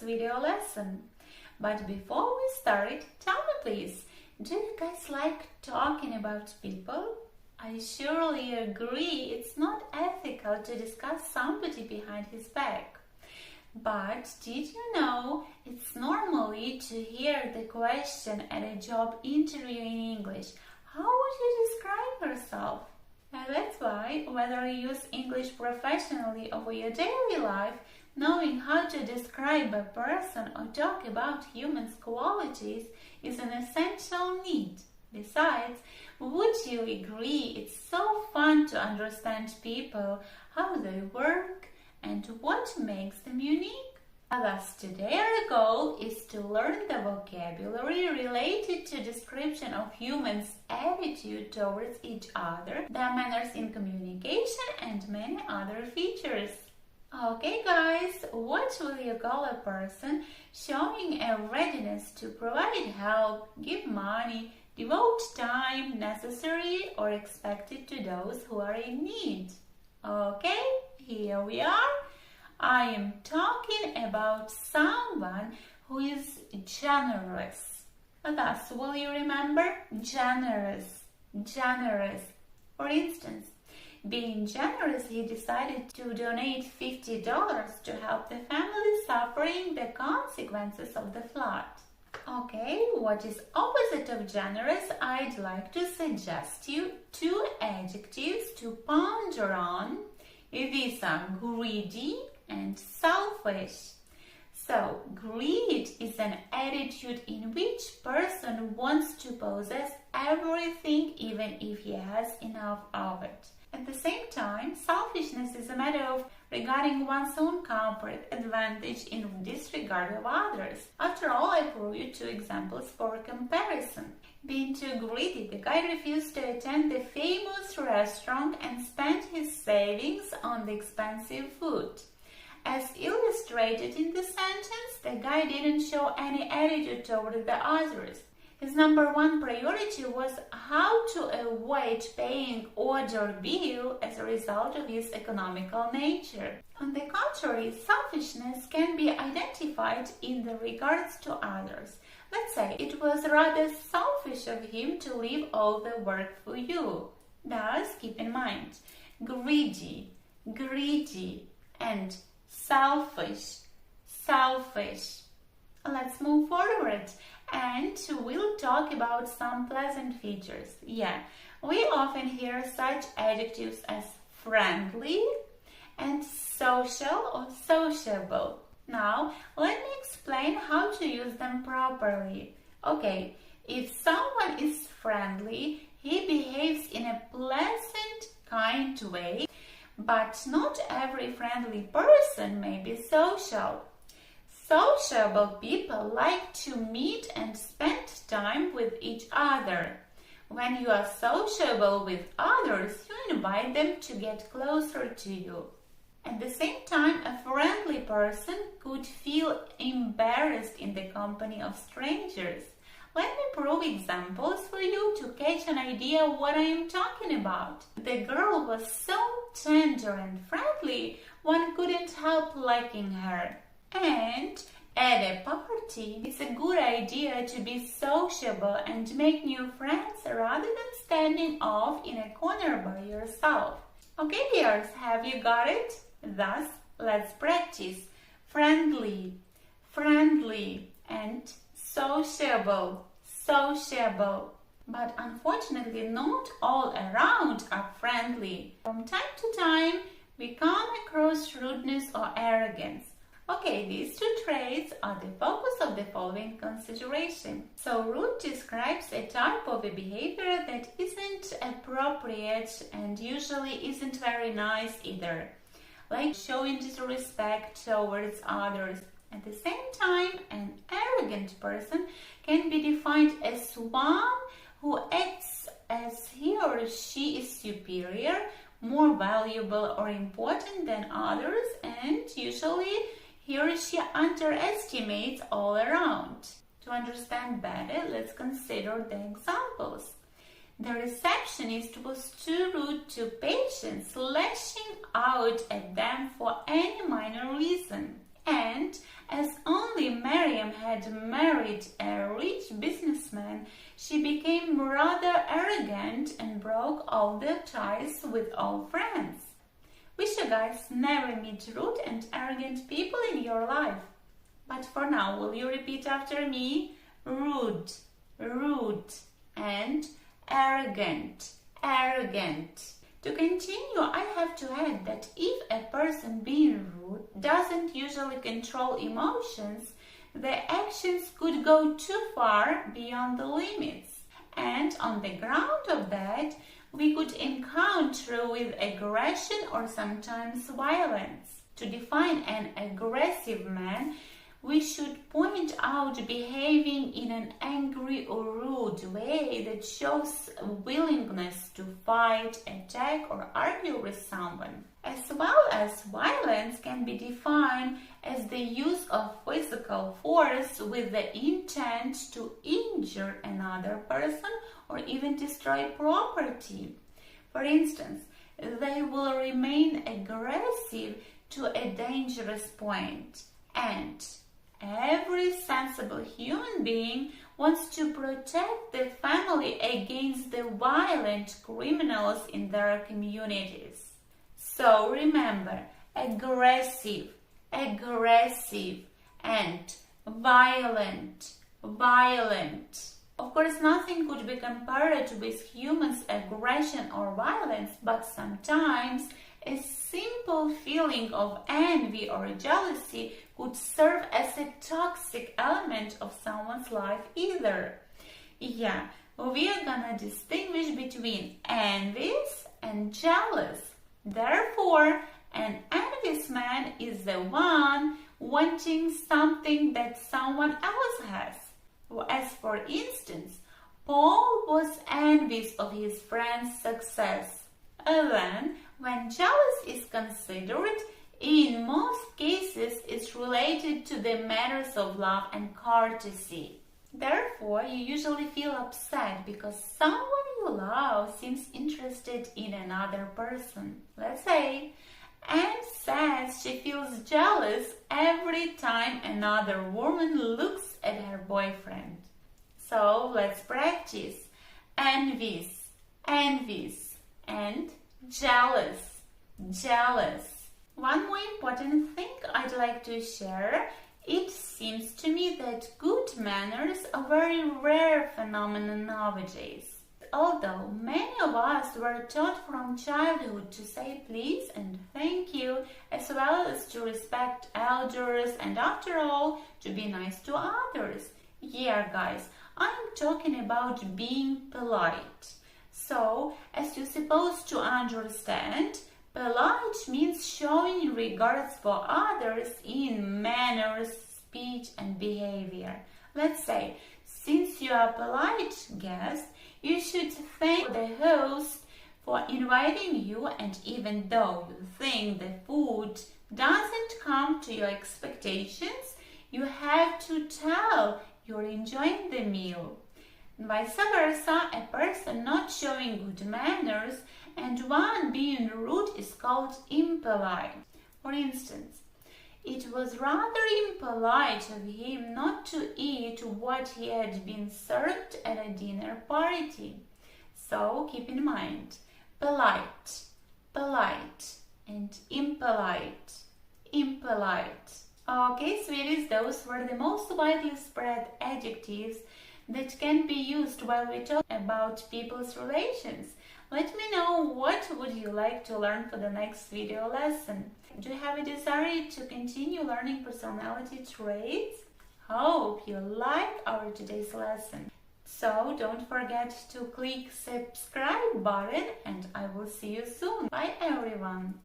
video lesson. But before we start, tell me please, do you guys like talking about people? I surely agree it's not ethical to discuss somebody behind his back. But did you know it's normally to hear the question at a job interview in English, how would you describe yourself? And that's why, whether you use English professionally or for your daily life, knowing how to describe a person or talk about humans' qualities is an essential need. Besides, would you agree it's so fun to understand people, how they work, and what makes them unique? Thus, today our goal is to learn the vocabulary related to description of humans' attitude towards each other, their manners in communication, and many other features. Okay guys, what will you call a person showing a readiness to provide help, give money, devote time necessary or expected to those who are in need? Okay, here we are. I am talking about someone who is generous. Thus, will you remember? Generous. For instance, being generous, he decided to donate $50 to help the family suffering the consequences of the flood. Okay, what is opposite of generous? I'd like to suggest you 2 adjectives to ponder on. These are greedy and selfish. So, greed is an attitude in which person wants to possess everything even if he has enough of it. At the same time, selfishness is a matter of regarding one's own comfort, advantage in disregard of others. After all, I prove you 2 examples for comparison. Being too greedy, the guy refused to attend the famous restaurant and spent his savings on the expensive food. As illustrated in the sentence, the guy didn't show any attitude toward the others. His number 1 priority was how to avoid paying order bill as a result of his economical nature. On the contrary, selfishness can be identified in the regards to others. Let's say it was rather selfish of him to leave all the work for you. Thus, keep in mind, greedy, and selfish. Let's move forward and we'll talk about some pleasant features. Yeah, we often hear such adjectives as friendly and social or sociable. Now, let me explain how to use them properly. Okay, if someone is friendly, he behaves in a pleasant, kind way, but not every friendly person may be social. Sociable people like to meet and spend time with each other. When you are sociable with others, you invite them to get closer to you. At the same time, a friendly person could feel embarrassed in the company of strangers. Let me prove examples for you to catch an idea of what I am talking about. The girl was so tender and friendly, one couldn't help liking her. And at a party, it's a good idea to be sociable and make new friends rather than standing off in a corner by yourself. Okay, dears, have you got it? Thus, let's practice friendly, and sociable. But unfortunately, not all around are friendly. From time to time, we come across rudeness or arrogance. Okay, these 2 traits are the focus of the following consideration. So, rude describes a type of a behavior that isn't appropriate and usually isn't very nice either, like showing disrespect towards others. At the same time, an arrogant person can be defined as one who acts as he or she is superior, more valuable or important than others, and usually he or she underestimates all around. To understand better, let's consider the examples. The receptionist was too rude to patients, lashing out at them for any minor reason. And as only had married a rich businessman, she became rather arrogant and broke all the ties with all friends. Wish you guys never meet rude and arrogant people in your life. But for now, will you repeat after me? Rude, rude, and arrogant, arrogant. To continue, I have to add that if a person being rude doesn't usually control emotions, their actions could go too far beyond the limits. And on the ground of that, we could encounter with aggression or sometimes violence. To define an aggressive man, we should point out behaving in an angry or rude way that shows a willingness to fight, attack, or argue with someone. As well as violence can be defined as the use of physical force with the intent to injure another person or even destroy property. For instance, they will remain aggressive to a dangerous point, and every sensible human being wants to protect the family against the violent criminals in their communities. So remember, aggressive, aggressive, and violent, violent. Of course, nothing could be compared with humans' aggression or violence, but sometimes a simple feeling of envy or jealousy could serve as a toxic element of someone's life either. Yeah, we are gonna distinguish between envious and jealous. Therefore, an envious man is the one wanting something that someone else has. As for instance, Paul was envious of his friend's success. Then, when jealous is considered, in most cases it's related to the matters of love and courtesy. Therefore, you usually feel upset because someone you love seems interested in another person. Let's say Anne says she feels jealous every time another woman looks at her boyfriend. So let's practice envious, envious, and jealous, jealous. One more important thing I'd like to share. It seems to me that good manners are a very rare phenomenon nowadays. Although many of us were taught from childhood to say please and thank you, as well as to respect elders and after all, to be nice to others. Yeah, guys, I'm talking about being polite. So, as you're supposed to understand, polite means showing regards for others in manners, speech, and behavior. Let's say, since you are a polite guest, you should thank the host for inviting you, and even though you think the food doesn't come to your expectations, you have to tell you're enjoying the meal. Vice versa, a person not showing good manners and one being rude is called impolite. For instance, it was rather impolite of him not to eat what he had been served at a dinner party. So keep in mind, polite, polite, and impolite, impolite. Okay, sweeties, those were the most widely spread adjectives that can be used while we talk about people's relations. Let me know what would you like to learn for the next video lesson. Do you have a desire to continue learning personality traits? Hope you like our today's lesson. So don't forget to click subscribe button and I will see you soon. Bye everyone.